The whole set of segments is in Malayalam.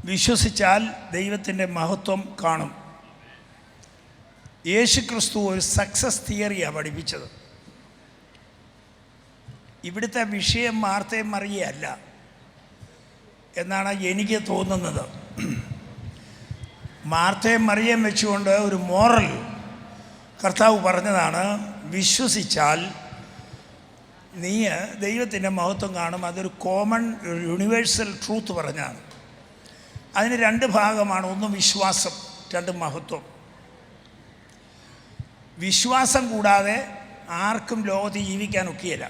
വിശ്വസിച്ചാൽ ദൈവത്തിൻ്റെ മഹത്വം കാണും. യേശുക്രിസ്തു ഒരു സക്സസ് തിയറിയാണ് പഠിപ്പിച്ചത്. ഇവിടുത്തെ വിഷയം മാർത്തയും മറിയയല്ല എന്നാണ് എനിക്ക് തോന്നുന്നത്. മാർത്തയും മറിയയും വെച്ചുകൊണ്ട് ഒരു മോറൽ കർത്താവ് പറഞ്ഞതാണ്, വിശ്വസിച്ചാൽ നീ ദൈവത്തിൻ്റെ മഹത്വം കാണും. അതൊരു കോമൺ യൂണിവേഴ്സൽ ട്രൂത്ത് പറഞ്ഞാണ്. അതിന് രണ്ട് ഭാഗമാണ്. ഒന്ന് വിശ്വാസം, രണ്ട് മഹത്വം. വിശ്വാസം കൂടാതെ ആർക്കും ലോകത്ത് ജീവിക്കാൻ ഒക്കുകയില്ല.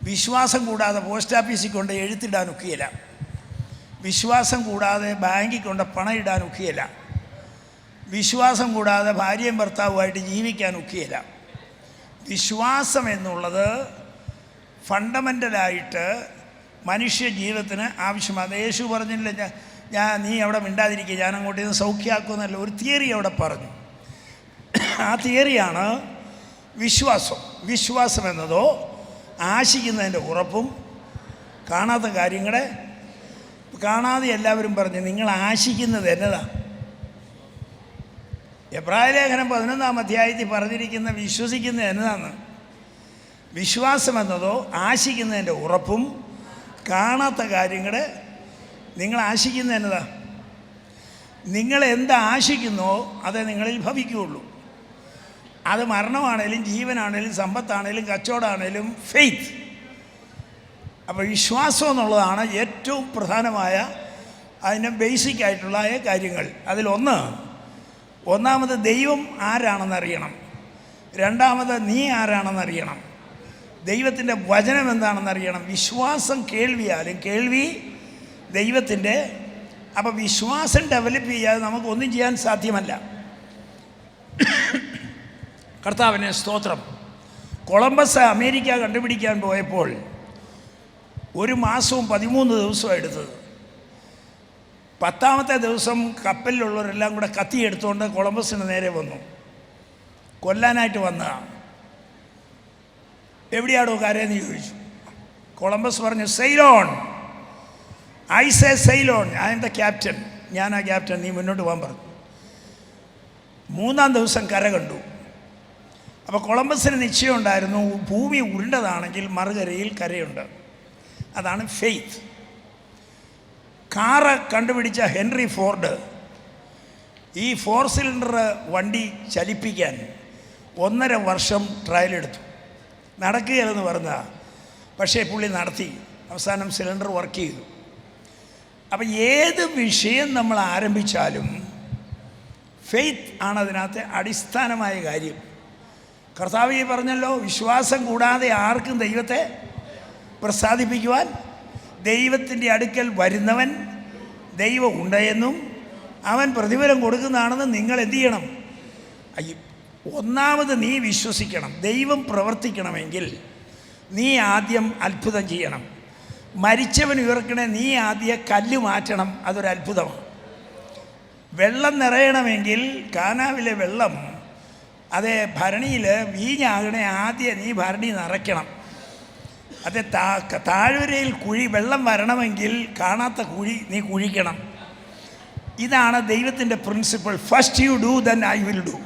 വിശ്വാസം കൂടാതെ പോസ്റ്റ് ഓഫീസിൽ കൊണ്ട് എഴുത്തിടാൻ ഒക്കുകയില്ല. വിശ്വാസം കൂടാതെ ബാങ്കിൽ കൊണ്ട് പണം ഇടാൻ ഒക്കുകയില്ല. വിശ്വാസം കൂടാതെ ഭാര്യയും ഭർത്താവുമായിട്ട് ജീവിക്കാൻ ഒക്കുകയില്ല. വിശ്വാസം എന്നുള്ളത് ഫണ്ടമെൻ്റലായിട്ട് മനുഷ്യ ജീവിതത്തിന് ആവശ്യമാണ്. യേശു പറഞ്ഞില്ല, നീ അവിടെ മിണ്ടാതിരിക്കുക, ഞാൻ അങ്ങോട്ട് ഇത് സൗഖ്യമാക്കുമെന്നല്ല, ഒരു തിയറി അവിടെ പറഞ്ഞു. ആ തിയറിയാണ് വിശ്വാസം. വിശ്വാസം എന്നതോ ആശിക്കുന്നതിൻ്റെ ഉറപ്പും കാണാത്ത കാര്യങ്ങളെ കാണാതെ എല്ലാവരും പറഞ്ഞു നിങ്ങൾ ആശിക്കുന്നത് എന്നതാ. എബ്രായലേഖനം 11-ാം അധ്യായത്തിൽ പറഞ്ഞിരിക്കുന്ന വിശ്വസിക്കുന്നത് എന്നതാണ്. വിശ്വാസം എന്നതോ ആശിക്കുന്നതിൻ്റെ ഉറപ്പും കാണാത്ത കാര്യങ്ങളെ നിങ്ങൾ ആശിക്കുന്നത് എന്നതാ. നിങ്ങൾ എന്ത് ആശിക്കുന്നോ അതേ നിങ്ങളിൽ ഭവിക്കുകയുള്ളൂ. അത് മരണമാണേലും ജീവനാണേലും സമ്പത്താണേലും കച്ചവടമാണേലും ഫെയ്ത്ത്. അപ്പോൾ വിശ്വാസം എന്നുള്ളതാണ് ഏറ്റവും പ്രധാനമായ അതിൻ്റെ ബേസിക് ആയിട്ടുള്ള കാര്യങ്ങൾ. ഒന്നാമത് ദൈവം ആരാണെന്നറിയണം. രണ്ടാമത് നീ ആരാണെന്നറിയണം. ദൈവത്തിൻ്റെ വചനം എന്താണെന്നറിയണം. വിശ്വാസം കേൾവിയാലും കേൾവി ദൈവത്തിൻ്റെ. അപ്പോൾ വിശ്വാസം ഡെവലപ്പ് ചെയ്യാതെ നമുക്കൊന്നും ചെയ്യാൻ സാധ്യമല്ല. കർത്താവിനെ സ്തോത്രം. കൊളംബസ് അമേരിക്ക കണ്ടുപിടിക്കാൻ പോയപ്പോൾ 1 മാസവും 13 ദിവസവും എടുത്തത്. 10ാമത്തെ ദിവസം കപ്പലിലുള്ളവരെല്ലാം കൂടെ കത്തിയെടുത്തുകൊണ്ട് കൊളംബസിന് നേരെ വന്നു, കൊല്ലാനായിട്ട് വന്നതാണ്. എവിടെയാണോ കരയെന്ന് ചോദിച്ചു. കൊളംബസ് പറഞ്ഞു, Ceylon, I say Ceylon, I am the captain, ഞാനാ ക്യാപ്റ്റൻ, നീ മുന്നോട്ട് പോകാൻ പറഞ്ഞു. 3-ാം ദിവസം കര കണ്ടു. അപ്പോൾ കൊളംബസിന് നിശ്ചയം ഉണ്ടായിരുന്നു, ഭൂമി ഉരുണ്ടതാണെങ്കിൽ മറുകരയിൽ കരയുണ്ട്. അതാണ് ഫെയ്ത്ത്. കാറ് കണ്ടുപിടിച്ച ഹെൻറി ഫോർഡ് ഈ 4 സിലിണ്ടർ വണ്ടി ചലിപ്പിക്കാൻ 1.5 വർഷം ട്രയൽ എടുത്തു. നടക്കുകയില്ലെന്ന് പറഞ്ഞാൽ, പക്ഷേ പുള്ളി നടത്തി. അവസാനം സിലിണ്ടർ വർക്ക് ചെയ്തു. അപ്പം ഏത് വിഷയം നമ്മൾ ആരംഭിച്ചാലും ഫെയ്ത്ത് ആണ് അതിനകത്ത് അടിസ്ഥാനമായ കാര്യം. കർത്താവ് ഈ പറഞ്ഞല്ലോ, വിശ്വാസം കൂടാതെ ആർക്കും ദൈവത്തെ പ്രസാദിപ്പിക്കുവാൻ, ദൈവത്തിൻ്റെ അടുക്കൽ വരുന്നവൻ ദൈവം ഉണ്ടെന്നും അവൻ പ്രതിഫലം കൊടുക്കുന്നതാണെന്നും നിങ്ങൾ എന്തു ചെയ്യണം. ഒന്നാമത് നീ വിശ്വസിക്കണം. ദൈവം പ്രവർത്തിക്കണമെങ്കിൽ നീ ആദ്യം അത്ഭുതം ചെയ്യണം. മരിച്ചവൻ ഉയർക്കണേ, നീ ആദ്യം കല്ല് മാറ്റണം. അതൊരു അത്ഭുതമാണ്. വെള്ളം നിറയണമെങ്കിൽ കാനാവിലെ വെള്ളം അതേ ഭരണിയിൽ വീഞ്ഞാകണേ, ആദ്യം നീ ഭരണി നിറയ്ക്കണം. അതേ താഴ്വരയിൽ വെള്ളം വരണമെങ്കിൽ കാണാത്ത കുഴി നീ കുഴിക്കണം. ഇതാണ് ദൈവത്തിൻ്റെ principle. First you do then I will do.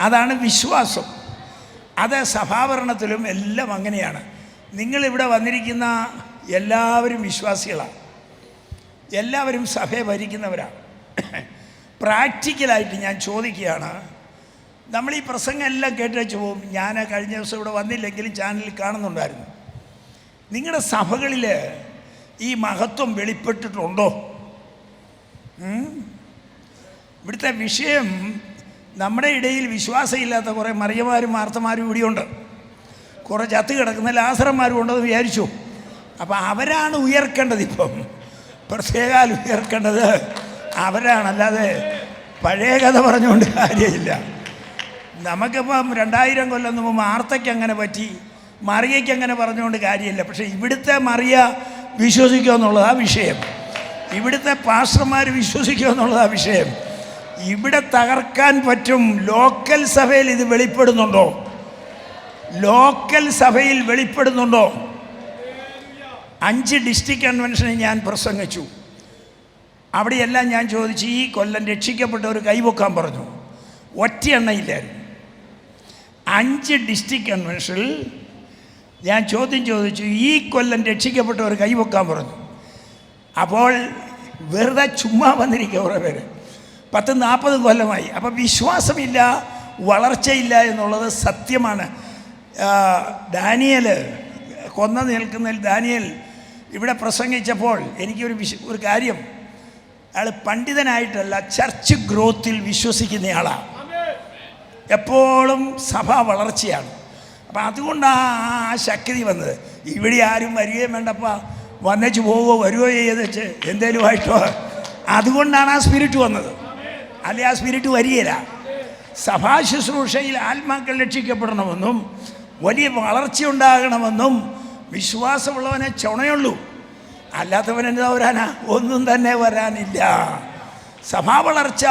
അതാണ് വിശ്വാസം. അത് സഭാഭരണത്തിലും എല്ലാം അങ്ങനെയാണ്. നിങ്ങളിവിടെ വന്നിരിക്കുന്ന എല്ലാവരും വിശ്വാസികളാണ്, എല്ലാവരും സഭയെ ഭരിക്കുന്നവരാണ്. പ്രാക്ടിക്കലായിട്ട് ഞാൻ ചോദിക്കുകയാണ്, നമ്മൾ ഈ പ്രസംഗം എല്ലാം കേട്ട് വെച്ച് പോകും. ഞാൻ കഴിഞ്ഞ ദിവസം ഇവിടെ വന്നില്ലെങ്കിലും ചാനലിൽ കാണുന്നുണ്ടായിരുന്നു. നിങ്ങളുടെ സഭകളിൽ ഈ മഹത്വം വെളിപ്പെട്ടിട്ടുണ്ടോ? ഇവിടുത്തെ വിഷയം, നമ്മുടെ ഇടയിൽ വിശ്വാസമില്ലാത്ത കുറേ മറിയമാരും മാർത്തമാരും ഇവിടെയുണ്ട്. കുറേ ചത്ത് കിടക്കുന്ന ലാസറന്മാരും ഉണ്ടെന്ന് വിചാരിച്ചു. അപ്പം അവരാണ് ഉയർക്കേണ്ടത്. ഇപ്പം പ്രത്യേകാൽ ഉയർക്കേണ്ടത് അവരാണ്, അല്ലാതെ പഴയ കഥ പറഞ്ഞുകൊണ്ട് കാര്യമില്ല. നമുക്കിപ്പം 2000 കൊല്ലം മുമ്പ് മാർത്തയ്ക്ക് അങ്ങനെ പറ്റി, മറിയയ്ക്ക് അങ്ങനെ പറഞ്ഞുകൊണ്ട് കാര്യമില്ല. പക്ഷേ ഇവിടുത്തെ മറിയ വിശ്വസിക്കുക എന്നുള്ളതാ വിഷയം. ഇവിടുത്തെ പാസ്റ്റർമാർ വിശ്വസിക്കുക എന്നുള്ളതാ വിഷയം. ഇവിടെ തകർക്കാൻ പറ്റും. ലോക്കൽ സഭയിൽ ഇത് വെളിപ്പെടുന്നുണ്ടോ? ലോക്കൽ സഭയിൽ വെളിപ്പെടുന്നുണ്ടോ? 5 ഡിസ്ട്രിക്ട് കൺവെൻഷനിൽ ഞാൻ പ്രസംഗിച്ചു. അവിടെയെല്ലാം ഞാൻ ചോദിച്ചു, ഈ കൊല്ലം രക്ഷിക്കപ്പെട്ട ഒരു കൈവക്കാൻ പറഞ്ഞു. ഒറ്റ എണ്ണയില്ലായിരുന്നു. 5 ഡിസ്ട്രിക്ട് കൺവെൻഷനിൽ ഞാൻ ചോദ്യം ചോദിച്ചു, ഈ കൊല്ലം രക്ഷിക്കപ്പെട്ട ഒരു കൈവക്കാൻ പറഞ്ഞു. അപ്പോൾ വെറുതെ ചുമ്മാ വന്നിരിക്കുക കുറേ പേര്. 10-40 കൊല്ലമായി. അപ്പം വിശ്വാസമില്ല, വളർച്ചയില്ല എന്നുള്ളത് സത്യമാണ്. ദാനിയേൽ കൊന്ന നിൽക്കുന്നതിൽ ദാനിയേൽ ഇവിടെ പ്രസംഗിച്ചപ്പോൾ എനിക്കൊരു കാര്യം, അയാൾ പണ്ഡിതനായിട്ടല്ല, ചർച്ച് ഗ്രോത്തിൽ വിശ്വസിക്കുന്നയാളാണ്. എപ്പോഴും സഭ വളർച്ചയാണ്. അപ്പം അതുകൊണ്ടാണ് ആ ശക്തി വന്നത്. ഇവിടെ ആരും വരികയും വേണ്ടപ്പാ, വന്നേച്ച് പോവുകയോ വരുകയോ ചെയ്തെച്ച് എന്തേലും ആയിട്ടോ, അതുകൊണ്ടാണ് ആ സ്പിരിറ്റ് വന്നത്. അല്ലെ ആ സ്പിരിറ്റ് വരികയില്ല. സഭാ ശുശ്രൂഷയിൽ ആത്മാക്കൾ രക്ഷിക്കപ്പെടണമെന്നും വലിയ വളർച്ച ഉണ്ടാകണമെന്നും വിശ്വാസമുള്ളവനെ ചുണയുള്ളൂ. അല്ലാത്തവൻ എന്താ വരാനാ? ഒന്നും തന്നെ വരാനില്ല. സഭാ വളർച്ച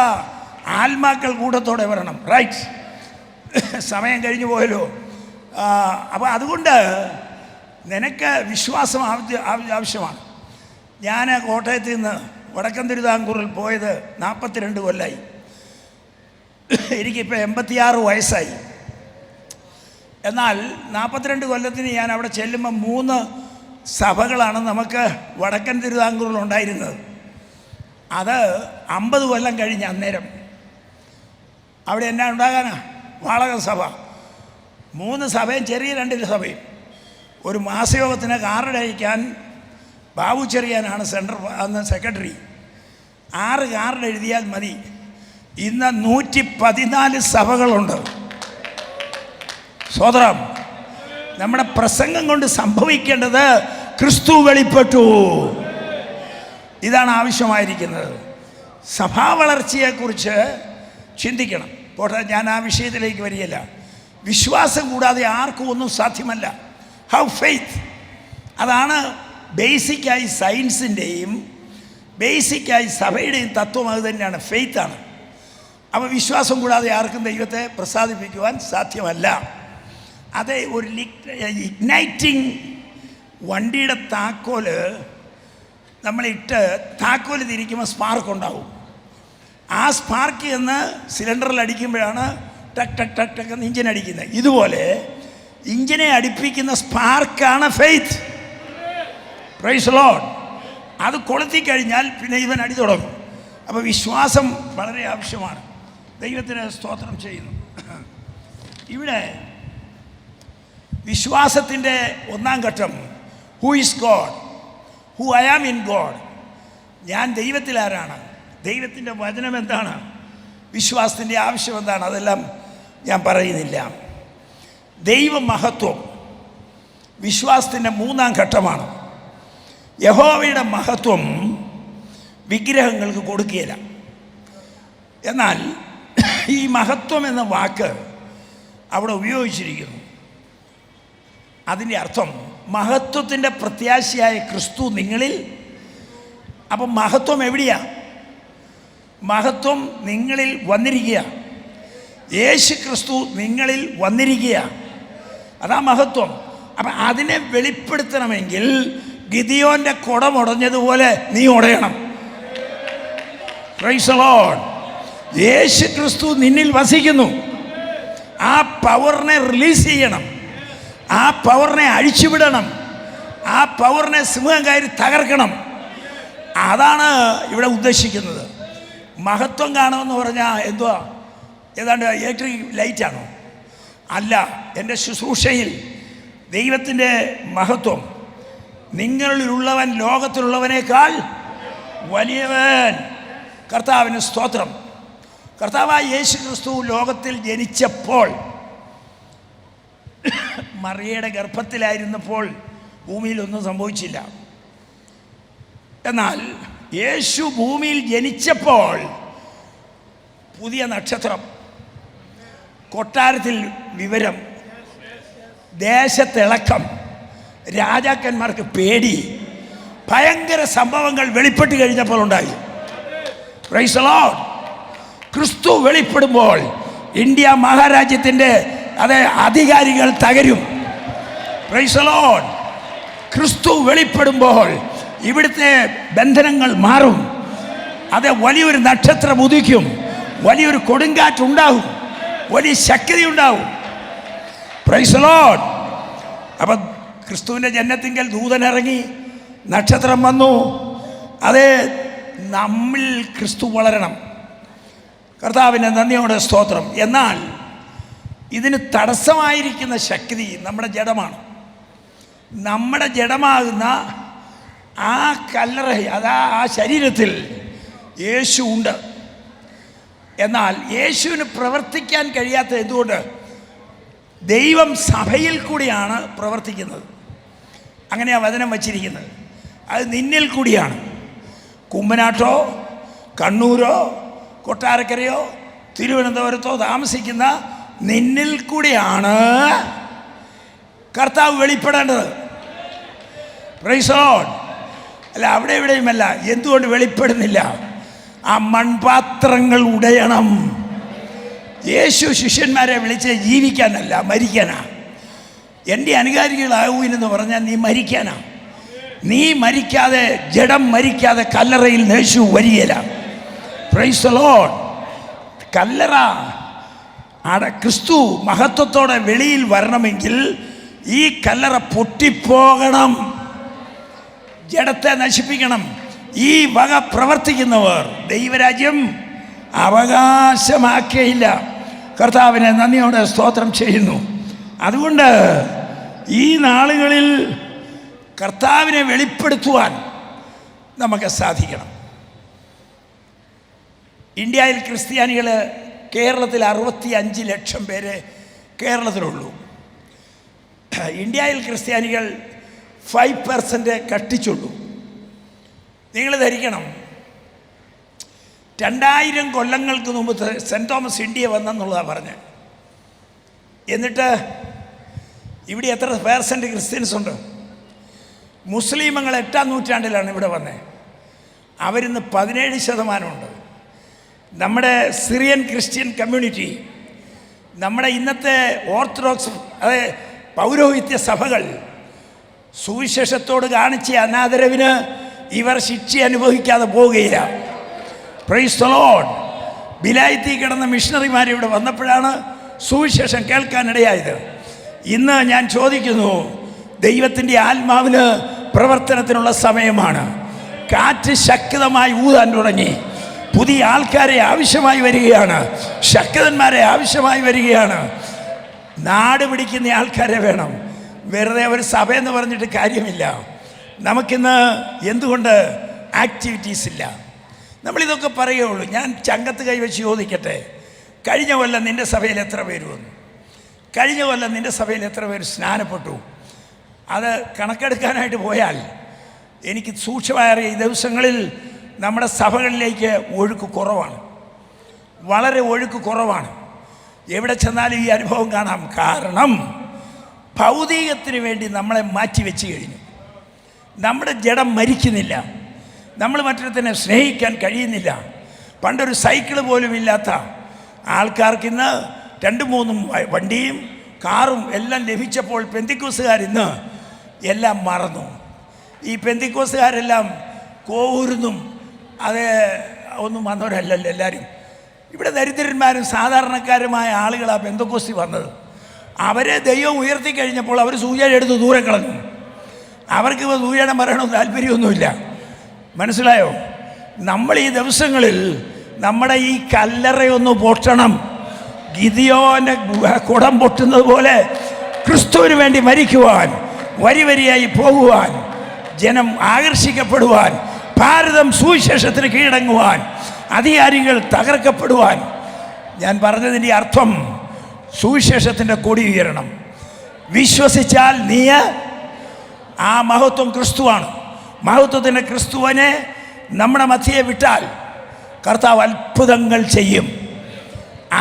ആത്മാക്കൾ കൂട്ടത്തോടെ വരണം. റൈറ്റ്, സമയം കഴിഞ്ഞു പോയല്ലോ. അപ്പോൾ അതുകൊണ്ട് നിനക്ക് വിശ്വാസം ആവശ്യമാണ്. ഞാൻ കോട്ടയത്ത് നിന്ന് വടക്കൻ തിരുവിതാംകൂറിൽ പോയത് 42 കൊല്ലമായി. എനിക്കിപ്പോൾ 86 വയസ്സായി. എന്നാൽ 42 കൊല്ലത്തിന് ഞാൻ അവിടെ ചെല്ലുമ്പോൾ 3 സഭകളാണ് നമുക്ക് വടക്കൻ തിരുവിതാംകൂറിൽ ഉണ്ടായിരുന്നത്. അത് 50 കൊല്ലം കഴിഞ്ഞ് അന്നേരം അവിടെ എന്നാ ഉണ്ടാകാനാ? വാളക സഭ. 3 സഭയും ചെറിയ 2 സഭയും. ഒരു മാസയോഗത്തിന് കാർഡ് അയക്കാൻ ബാബു ചെറിയാനാണ് അന്ന് സെക്രട്ടറി. 6 കാർഡ് എഴുതിയാൽ മതി. ഇന്ന് 114 സഭകളുണ്ട്. സ്വതന്ത്രം. നമ്മുടെ പ്രസംഗം കൊണ്ട് സംഭവിക്കേണ്ടത് ക്രിസ്തു വെളിപ്പെട്ടു. ഇതാണ് ആവശ്യമായിരിക്കുന്നത്. സഭാ വളർച്ചയെക്കുറിച്ച് ചിന്തിക്കണം. പോട്ടെ, ഞാൻ ആ വിഷയത്തിലേക്ക് വരികയില്ല. വിശ്വാസം കൂടാതെ ആർക്കും ഒന്നും സാധ്യമല്ല. ഹൗ ഫെയ്ത്ത്, അതാണ് ബേസിക്കായി സയൻസിൻ്റെയും ബേസിക്കായി സഭയുടെയും തത്വം. അത് തന്നെയാണ്, ഫെയ്ത്താണ്. അപ്പോൾ വിശ്വാസം കൂടാതെ ആർക്കും ദൈവത്തെ പ്രസാദിപ്പിക്കുവാൻ സാധ്യമല്ല. അത് ഒരു ഇഗ്നൈറ്റിംഗ് വണ്ടിയുടെ താക്കോല് നമ്മളിട്ട് താക്കോല് തിരിക്കുമ്പോൾ സ്പാർക്ക് ഉണ്ടാവും. ആ സ്പാർക്ക് എന്ന് സിലിണ്ടറിൽ അടിക്കുമ്പോഴാണ് ടക്ക് ടക്ക് ടക്ക് ടക്ക് എന്ന് ഇഞ്ചിൻ അടിക്കുന്നത്. ഇതുപോലെ ഇഞ്ചിനെ അടുപ്പിക്കുന്ന സ്പാർക്കാണ് ഫെയ്ത്ത്. Praise Lord. അത് കൊളുത്തിക്കഴിഞ്ഞാൽ പിന്നെ ഇവൻ അടി തുടങ്ങും. അപ്പോൾ വിശ്വാസം വളരെ ആവശ്യമാണ്. ദൈവത്തിന് സ്തോത്രം ചെയ്യുന്നു. ഇവിടെ വിശ്വാസത്തിൻ്റെ 1-ാം ഘട്ടം, who is God, who I am in God. ഞാൻ ദൈവത്തിൽ ആരാണ്, ദൈവത്തിൻ്റെ വചനം എന്താണ്, വിശ്വാസത്തിൻ്റെ ആവശ്യം എന്താണ്, അതെല്ലാം ഞാൻ പറയുന്നില്ല. ദൈവമഹത്വം വിശ്വാസത്തിൻ്റെ 3-ാം ഘട്ടമാണ്. യഹോവയുടെ മഹത്വം വിഗ്രഹങ്ങൾക്ക് കൊടുക്കുകയില്ല. എന്നാൽ ഈ മഹത്വം എന്ന വാക്ക് അവിടെ ഉപയോഗിച്ചിരിക്കുന്നു. അതിൻ്റെ അർത്ഥം മഹത്വത്തിൻ്റെ പ്രത്യാശയായ ക്രിസ്തു നിങ്ങളിൽ. അപ്പം മഹത്വം എവിടെയാ? മഹത്വം നിങ്ങളിൽ വന്നിരിക്കുക. യേശു ക്രിസ്തു നിങ്ങളിൽ വന്നിരിക്കുക. അതാ മഹത്വം. അപ്പം അതിനെ വെളിപ്പെടുത്തണമെങ്കിൽ ഗിദിയോൻ്റെ കുടമുടഞ്ഞതുപോലെ നീ ഉടയണം. Praise the lord. യേശു ക്രിസ്തു നിന്നിൽ വസിക്കുന്നു. ആ പവറിനെ റിലീസ് ചെയ്യണം. ആ പവറിനെ അഴിച്ചുവിടണം. ആ പവറിനെ സിംഹം കയറി തകർക്കണം. അതാണ് ഇവിടെ ഉദ്ദേശിക്കുന്നത്. മഹത്വം കാണുമെന്ന് പറഞ്ഞാൽ എന്തുവാ? ഏതാണ്ട് ഇലക്ട്രിക് ലൈറ്റാണോ? അല്ല. എൻ്റെ ശുശ്രൂഷയിൽ ദൈവത്തിൻ്റെ മഹത്വം, നിങ്ങളിലുള്ളവൻ ലോകത്തിലുള്ളവനേക്കാൾ വലിയവൻ. കർത്താവിന് സ്തോത്രം. കർത്താവായ യേശു ക്രിസ്തു ലോകത്തിൽ ജനിച്ചപ്പോൾ, മറിയയുടെ ഗർഭത്തിലായിരുന്നപ്പോൾ ഭൂമിയിലൊന്നും സംഭവിച്ചില്ല. എന്നാൽ യേശു ഭൂമിയിൽ ജനിച്ചപ്പോൾ പുതിയ നക്ഷത്രം, കൊട്ടാരത്തിൽ വിവരം, ദേശത്തിളക്കം, രാജാക്കന്മാർക്ക് പേടി, ഭയങ്കര സംഭവങ്ങൾ വെളിപ്പെട്ട് കഴിഞ്ഞപ്പോൾ ഉണ്ടായി. Price the Lord. ക്രിസ്തു വെളിപ്പെടുമ്പോൾ ഇന്ത്യ മഹാരാജ്യത്തിൻ്റെ അധികാരികൾ തകരും. Price the Lord. ക്രിസ്തു വെളിപ്പെടുമ്പോൾ ഇവിടുത്തെ ബന്ധനങ്ങൾ മാറും. അത് വലിയൊരു നക്ഷത്രം ഉദിക്കും, വലിയൊരു കൊടുങ്കാറ്റുണ്ടാവും, വലിയ ശക്തി ഉണ്ടാവും. Price the Lord. അപ്പം ക്രിസ്തുവിൻ്റെ ജനനത്തിങ്കൽ ദൂതനിറങ്ങി, നക്ഷത്രം വന്നു. അത് നമ്മിൽ ക്രിസ്തു വളരണം. കർത്താവിൻ്റെ നന്ദിയോടെ സ്തോത്രം. എന്നാൽ ഇതിന് തടസ്സമായിരിക്കുന്ന ശക്തി നമ്മുടെ ജഡമാണ്. നമ്മുടെ ജഡമാകുന്ന ആ കല്ലറ, ആ ശരീരത്തിൽ യേശു ഉണ്ട്. എന്നാൽ യേശുവിന് പ്രവർത്തിക്കാൻ കഴിയാത്ത എന്തുകൊണ്ട്? ദൈവം സഭയിൽ കൂടിയാണ് പ്രവർത്തിക്കുന്നത്. അങ്ങനെയാണ് വചനം വച്ചിരിക്കുന്നത്. അത് നിന്നിൽ കൂടിയാണ്. കുമ്പനാട്ടോ, കണ്ണൂരോ, കൊട്ടാരക്കരയോ, തിരുവനന്തപുരത്തോ താമസിക്കുന്ന നിന്നിൽ കൂടിയാണ് കർത്താവ് വെളിപ്പെടേണ്ടത്. Price the Lord. അല്ല, അവിടെ എവിടെയുമല്ല. എന്തുകൊണ്ട് വെളിപ്പെടുന്നില്ല? ആ മൺപാത്രങ്ങൾ ഉടയണം. യേശു ശിഷ്യന്മാരെ വിളിച്ച് ജീവിക്കാനല്ല, മരിക്കാനാ. എൻ്റെ അനുകാരികളാവൂന്ന് പറഞ്ഞാൽ നീ മരിക്കാനാ. നീ മരിക്കാതെ, ജഡം മരിക്കാതെ കല്ലറയിൽ യേശു വരികയില്ല. Price the Lord. കല്ലറ ക്രിസ്തു മഹത്വത്തോടെ വെളിയിൽ വരണമെങ്കിൽ ഈ കല്ലറ പൊട്ടിപ്പോകണം, ജഡത്തെ നശിപ്പിക്കണം. ഈ വക പ്രവർത്തിക്കുന്നവർ ദൈവരാജ്യം അവകാശമാക്കിയില്ല. കർത്താവിനെ നന്ദിയോടെ സ്തോത്രം ചെയ്യുന്നു. അതുകൊണ്ട് ഈ നാളുകളിൽ കർത്താവിനെ വെളിപ്പെടുത്തുവാൻ നമുക്ക് സാധിക്കണം. ഇന്ത്യയിൽ ക്രിസ്ത്യാനികൾ കേരളത്തിൽ 65 ലക്ഷം പേര് കേരളത്തിലുള്ളൂ. ഇന്ത്യയിൽ ക്രിസ്ത്യാനികൾ 5% കഷ്ടിച്ചുള്ളൂ. നിങ്ങൾ ധരിക്കണം, 2000 കൊല്ലങ്ങൾക്ക് മുമ്പ് സെൻറ്റ് തോമസ് ഇന്ത്യ വന്നെന്നുള്ളതാണ് പറഞ്ഞത്. എന്നിട്ട് ഇവിടെ എത്ര % ക്രിസ്ത്യൻസ് ഉണ്ട്? മുസ്ലിമുകൾ 8-ാം നൂറ്റാണ്ടിലാണ് ഇവിടെ വന്നത്. അവരിന്ന് 17% നമ്മുടെ സിറിയൻ ക്രിസ്ത്യൻ കമ്മ്യൂണിറ്റി, നമ്മുടെ ഇന്നത്തെ ഓർത്തഡോക്സ്, അതായത് പൗരോഹിത്യ സഭകൾ സുവിശേഷത്തോട് കാണിച്ച അനാദരവിന് ഇവർ ശിക്ഷ അനുഭവിക്കാതെ പോവുകയില്ല. Price the Lord. ബിലായത്തിൽ കിടന്ന മിഷണറിമാർ ഇവിടെ വന്നപ്പോഴാണ് സുവിശേഷം കേൾക്കാനിടയായത്. ഇന്ന് ഞാൻ ചോദിക്കുന്നു, ദൈവത്തിൻ്റെ ആത്മാവിന് പ്രവർത്തനത്തിനുള്ള സമയമാണ്. കാറ്റ് ശക്തമായി ഊതാൻ തുടങ്ങി. പുതിയ ആൾക്കാരെ ആവശ്യമായി വരികയാണ്, ശക്തന്മാരെ ആവശ്യമായി വരികയാണ്. നാട് പിടിക്കുന്ന ആൾക്കാരെ വേണം. വെറുതെ ഒരു സഭയെന്ന് പറഞ്ഞിട്ട് കാര്യമില്ല. നമുക്കിന്ന് എന്തുകൊണ്ട് ആക്ടിവിറ്റീസ് ഇല്ല? നമ്മളിതൊക്കെ പറയുകയുള്ളൂ. ഞാൻ ചങ്കത്ത് കൈവച്ച് ചോദിക്കട്ടെ, കഴിഞ്ഞ കൊല്ലം നിൻ്റെ സഭയിൽ എത്ര പേര് വന്നു? കഴിഞ്ഞ കൊല്ലം നിൻ്റെ സഭയിൽ എത്ര പേര് സ്നാനപ്പെട്ടു? അത് കണക്കെടുക്കാനായിട്ട് പോയാൽ എനിക്ക് സൂക്ഷ്മമായ ഈ ദിവസങ്ങളിൽ നമ്മുടെ സഭകളിലേക്ക് ഒഴുക്ക് കുറവാണ്, വളരെ ഒഴുക്ക് കുറവാണ്. എവിടെ ചെന്നാലും ഈ അനുഭവം കാണാം. കാരണം ഭൗതികത്തിന് വേണ്ടി നമ്മളെ മാറ്റിവെച്ച് കഴിഞ്ഞു. നമ്മുടെ ജഡം മരിക്കുന്നില്ല, നമ്മൾ മറ്റൊരുത്തനെ സ്നേഹിക്കാൻ കഴിയുന്നില്ല. പണ്ടൊരു സൈക്കിള് പോലും ഇല്ലാത്ത ആൾക്കാർക്കിന്ന് 2-3 വണ്ടിയും കാറും എല്ലാം ലഭിച്ചപ്പോൾ പെന്തിക്കോസുകാരിന്ന് എല്ലാം മറന്നു. ഈ പെന്തിക്കോസുകാരെല്ലാം കോവൂരുന്നും അത് ഒന്നും വന്നവരല്ലല്ലോ എല്ലാവരും. ഇവിടെ ദരിദ്രന്മാരും സാധാരണക്കാരുമായ ആളുകളാണ് പെന്തക്കോസ്തി വന്നത്. അവരെ ദൈവം ഉയർത്തി കഴിഞ്ഞപ്പോൾ അവർ സൂചന എടുത്ത് ദൂരെ കളഞ്ഞു. അവർക്ക് സൂചന പറയണമെന്ന് താല്പര്യമൊന്നുമില്ല. മനസ്സിലായോ? നമ്മൾ ഈ ദിവസങ്ങളിൽ നമ്മുടെ ഈ കല്ലറയൊന്ന് പൊട്ടണം. ഗിദിയോന്റെ കുടം പൊട്ടുന്നത് പോലെ ക്രിസ്തുവിന് വേണ്ടി മരിക്കുവാൻ, വരി വരിയായി പോകുവാൻ, ജനം ആകർഷിക്കപ്പെടുവാൻ, ഭാരതം സുവിശേഷത്തിന് കീഴടങ്ങുവാൻ, അധികാരികൾ തകർക്കപ്പെടുവാൻ. ഞാൻ പറഞ്ഞതിൻ്റെ അർത്ഥം സുവിശേഷത്തിൻ്റെ കൊടി ഉയരണം. വിശ്വസിച്ചാൽ നീ ആ മഹത്വം ക്രിസ്തുവാണ്. മഹത്വത്തിൻ്റെ ക്രിസ്തുവിനെ നമ്മുടെ മധ്യയെ വിട്ടാൽ കർത്താവ് അത്ഭുതങ്ങൾ ചെയ്യും.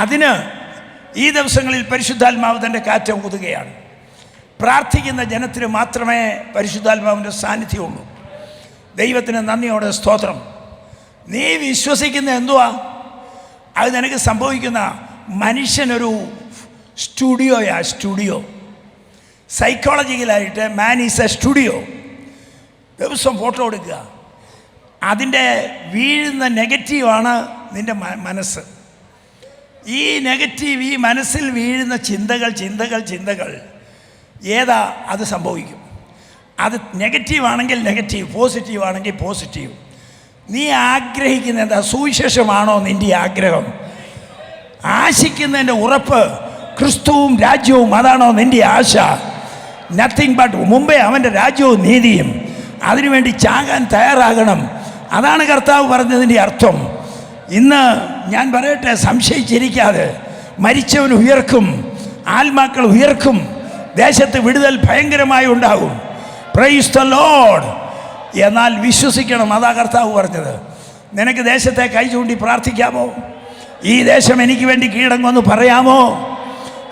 അതിന് ഈ ദിവസങ്ങളിൽ പരിശുദ്ധാത്മാവ് തൻ്റെ കാറ്റ് ഊതുകയാണ്. പ്രാർത്ഥിക്കുന്ന ജനത്തിന് മാത്രമേ പരിശുദ്ധാത്മാവിൻ്റെ സാന്നിധ്യമുള്ളൂ. ദൈവത്തിന് നന്ദിയോടെ സ്തോത്രം. നീ വിശ്വസിക്കുന്ന എന്തുവാ അത് നിനക്ക് സംഭവിക്കുന്ന. മനുഷ്യനൊരു സ്റ്റുഡിയോ. സൈക്കോളജിക്കലായിട്ട് മാൻ ഈസ് എ സ്റ്റുഡിയോ. ദിവസം ഫോട്ടോ എടുക്കുക. അതിൻ്റെ വീഴുന്ന നെഗറ്റീവാണ് നിൻ്റെ മനസ്സ്. ഈ നെഗറ്റീവ്, ഈ മനസ്സിൽ വീഴുന്ന ചിന്തകൾ ഏതാ അത് സംഭവിക്കും. അത് നെഗറ്റീവാണെങ്കിൽ നെഗറ്റീവ്, പോസിറ്റീവ് ആണെങ്കിൽ പോസിറ്റീവ്. നീ ആഗ്രഹിക്കുന്ന എന്താ? സുവിശേഷമാണോ നിൻ്റെ ആഗ്രഹം? ആശിക്കുന്നതിൻ്റെ ഉറപ്പ് ക്രിസ്തുവും രാജ്യവും, അതാണോ നിൻ്റെ ആശ? നത്തിങ് ബട്ട്, മുമ്പേ അവൻ്റെ രാജ്യവും നീതിയും, അതിനുവേണ്ടി ചാകാൻ തയ്യാറാകണം. അതാണ് കർത്താവ് പറഞ്ഞതിൻ്റെ അർത്ഥം. ഇന്ന് ഞാൻ പറയട്ടെ, സംശയിച്ചിരിക്കാതെ, മരിച്ചവൻ ഉയർക്കും, ആത്മാക്കൾ ഉയർക്കും, ദേശത്ത് വിടുതൽ ഭയങ്കരമായി ഉണ്ടാകും. Praise the Lord. എന്നാൽ വിശ്വസിക്കണം, അതാ കർത്താവ് പറഞ്ഞത്. നിനക്ക് ദേശത്തെ കൈ ചൂണ്ടി പ്രാർത്ഥിക്കാമോ? ഈ ദേശം എനിക്ക് വേണ്ടി കീഴടങ്ങുമെന്ന് പറയാമോ?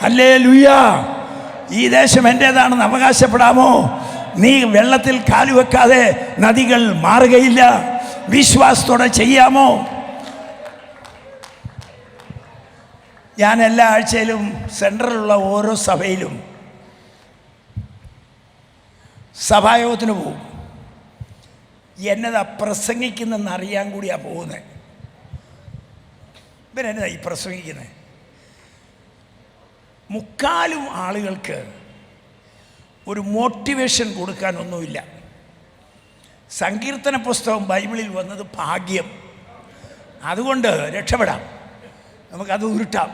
ഹല്ലേലൂയ. ഈ ദേശം എൻ്റേതാണെന്ന് അവകാശപ്പെടാമോ? നീ വെള്ളത്തിൽ കാലുവെക്കാതെ നദികൾ മാറുകയില്ല. വിശ്വാസത്തോടെ ചെയ്യാമോ? ഞാൻ എല്ലാ ആഴ്ചയിലും സെൻട്രലുള്ള ഓരോ സഭയിലും സഭായോഗത്തിന് പോകും. എന്നതാ പ്രസംഗിക്കുന്നെന്ന് അറിയാൻ കൂടിയാണ് പോകുന്നത്. ഇവരെന്നതാ ഈ പ്രസംഗിക്കുന്നത്? മുക്കാലും ആളുകൾക്ക് ഒരു മോട്ടിവേഷൻ കൊടുക്കാനൊന്നുമില്ല. സങ്കീർത്തന പുസ്തകം ബൈബിളിൽ വന്നത് ഭാഗ്യം, അതുകൊണ്ട് രക്ഷപ്പെടാം, നമുക്കത് ഉരുട്ടാം.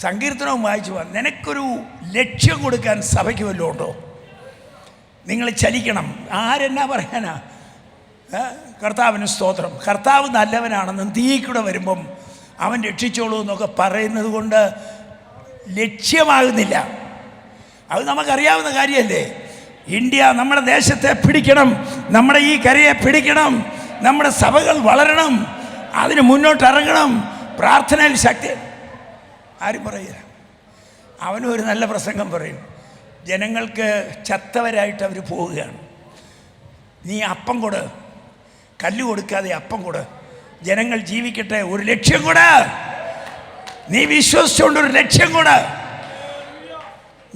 സങ്കീർത്തനവും വായിച്ചു പോകാം. നിനക്കൊരു ലക്ഷ്യം കൊടുക്കാൻ സഭയ്ക്ക് വല്ലതും ഉണ്ടോ? നിങ്ങൾ ചലിക്കണം. ആരെന്നാ പറയാനാ? കർത്താവിന് സ്തോത്രം. കർത്താവ് നല്ലവനാണെന്നും തീ കൂടെ വരുമ്പം അവൻ രക്ഷിച്ചോളൂ എന്നൊക്കെ പറയുന്നത് കൊണ്ട് ലക്ഷ്യമാകുന്നില്ല. അത് നമുക്കറിയാവുന്ന കാര്യമല്ലേ. ഇന്ത്യ, നമ്മുടെ ദേശത്തെ പിടിക്കണം, നമ്മുടെ ഈ കരയെ പിടിക്കണം, നമ്മുടെ സഭകൾ വളരണം, അതിന് മുന്നോട്ടിറങ്ങണം, പ്രാർത്ഥനയിൽ ശക്തി. ആരും പറയില്ല. അവനും ഒരു നല്ല പ്രസംഗം പറയും. ജനങ്ങൾക്ക് ചത്തവരായിട്ട് അവർ പോവുകയാണ്. നീ അപ്പം കൊട്, കല്ല് കൊടുക്കാതെ അപ്പം കൊട്, ജനങ്ങൾ ജീവിക്കട്ടെ. ഒരു ലക്ഷ്യം കൂടെ, നീ വിശ്വസിച്ചുകൊണ്ട് ഒരു ലക്ഷ്യം കൂടെ.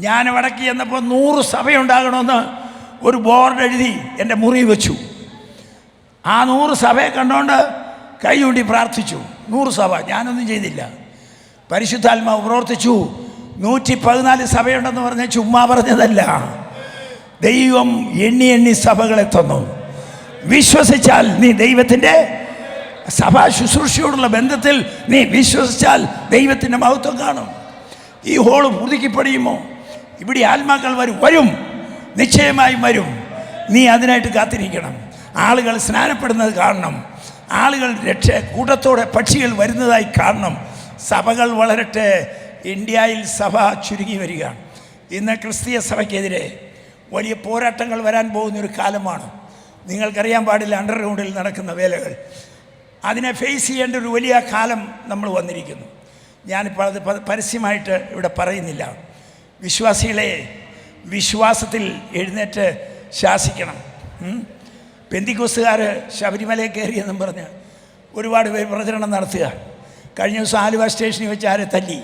ഞാൻ വടക്ക് ചെന്നപ്പോൾ 100 സഭയുണ്ടാകണമെന്ന് ഒരു ബോർഡ് എഴുതി എൻ്റെ മുറി വെച്ചു. ആ 100 സഭയെ കണ്ടുകൊണ്ട് കൈ ചൂണ്ടി പ്രാർത്ഥിച്ചു. 100 സഭ. ഞാനൊന്നും ചെയ്തില്ല. പരിശുദ്ധാത്മാവ് പ്രവർത്തിച്ചു. 114 സഭയുണ്ടെന്ന് പറഞ്ഞ് ചുമ്മാ പറഞ്ഞതല്ല. ദൈവം എണ്ണി സഭകളെ തന്നു. വിശ്വസിച്ചാൽ നീ ദൈവത്തിൻ്റെ സഭാ ശുശ്രൂഷയോടുള്ള ബന്ധത്തിൽ നീ വിശ്വസിച്ചാൽ ദൈവത്തിൻ്റെ മഹത്വം കാണും. ഈ ഹോള് പുതുക്കിപ്പടിയുമോ? ഇവിടെ ആത്മാക്കൾ വരും, നിശ്ചയമായും വരും. നീ അതിനായിട്ട് കാത്തിരിക്കണം. ആളുകൾ സ്നാനപ്പെടുന്നത് കാണണം, ആളുകൾ കൂട്ടത്തോടെ പക്ഷികൾ വരുന്നതായി കാണണം. സഭകൾ വളരട്ടെ. ഇന്ത്യയിൽ സഭ ചുരുങ്ങി വരികയാണ്. ഇന്ന് ക്രിസ്തീയ സഭയ്ക്കെതിരെ വലിയ പോരാട്ടങ്ങൾ വരാൻ പോകുന്നൊരു കാലമാണ്. നിങ്ങൾക്കറിയാൻ പാടില്ല, അണ്ടർഗ്രൗണ്ടിൽ നടക്കുന്ന വേലകൾ. അതിനെ ഫേസ് ചെയ്യേണ്ട ഒരു വലിയ കാലം നമ്മൾ വന്നിരിക്കുന്നു. ഞാനിപ്പോൾ അത് പരസ്യമായിട്ട് ഇവിടെ പറയുന്നില്ല. വിശ്വാസികളെ വിശ്വാസത്തിൽ എഴുന്നേറ്റ് ശാസിക്കണം. പെന്തിക്കോസ്തുകാർ ശബരിമലയിൽ കയറിയെന്നും പറഞ്ഞ് ഒരുപാട് പേര് പ്രചരണം നടത്തുക. കഴിഞ്ഞ ദിവസം ആലുവ സ്റ്റേഷനിൽ വെച്ച് ആരെ തല്ലി.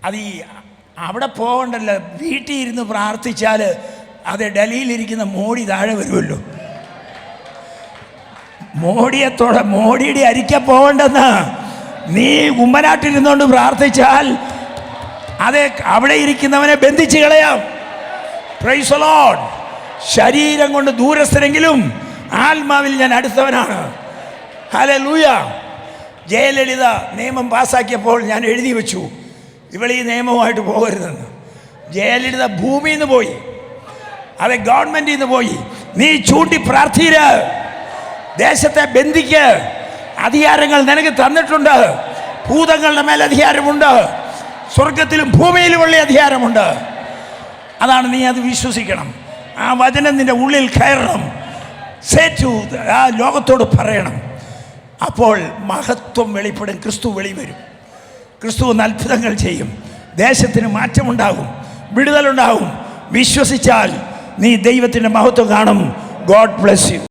അത് അവിടെ പോകണ്ടല്ലോ, വീട്ടിൽ ഇരുന്ന് പ്രാർത്ഥിച്ചാൽ അത് ഡൽഹിയിലിരിക്കുന്ന മോഡി താഴെ വരുമല്ലോ. മോഡിയുടെ അരിക്ക പോകണ്ടെന്ന് നീ കുമ്പനാട്ടിരുന്നുകൊണ്ട് പ്രാർത്ഥിച്ചാൽ അത് അവിടെ ഇരിക്കുന്നവനെ ബന്ധിച്ച് കളയാം. Price the Lord. ശരീരം കൊണ്ട് ദൂരസ്ഥരെങ്കിലും ആത്മാവിൽ ഞാൻ അടുത്തവനാണ്. ഹല്ലേലൂയ. ജയലളിത നിയമം പാസ്സാക്കിയപ്പോൾ ഞാൻ എഴുതി വെച്ചു, ഇവൾ ഈ നിയമവുമായിട്ട് പോകരുതെന്ന്. ജയലളിത ഭൂമിയിൽ നിന്ന് പോയി, അത് ഗവൺമെൻറ്റിൽ നിന്ന് പോയി. നീ ചൂണ്ടി പ്രാർത്ഥിര, ദേശത്തെ ബന്ധിക്ക്. അധികാരങ്ങൾ നിനക്ക് തന്നിട്ടുണ്ട്. ഭൂതങ്ങളുടെ മേൽ അധികാരമുണ്ട്, സ്വർഗത്തിലും ഭൂമിയിലുമുള്ള അധികാരമുണ്ട്. അതാണ്, നീ അത് വിശ്വസിക്കണം. ആ വചനം നിൻ്റെ ഉള്ളിൽ കയറണം. ആ ലോകത്തോട് പറയണം. അപ്പോൾ മഹത്വം വെളിപ്പെടും. ക്രിസ്തു വെളിവരും. ക്രിസ്തു അത്ഭുതങ്ങൾ ചെയ്യും. ദേശത്തിന് മാറ്റമുണ്ടാകും, വിടുതലുണ്ടാകും. വിശ്വസിച്ചാൽ നീ ദൈവത്തിൻ്റെ മഹത്വം കാണും. God bless you.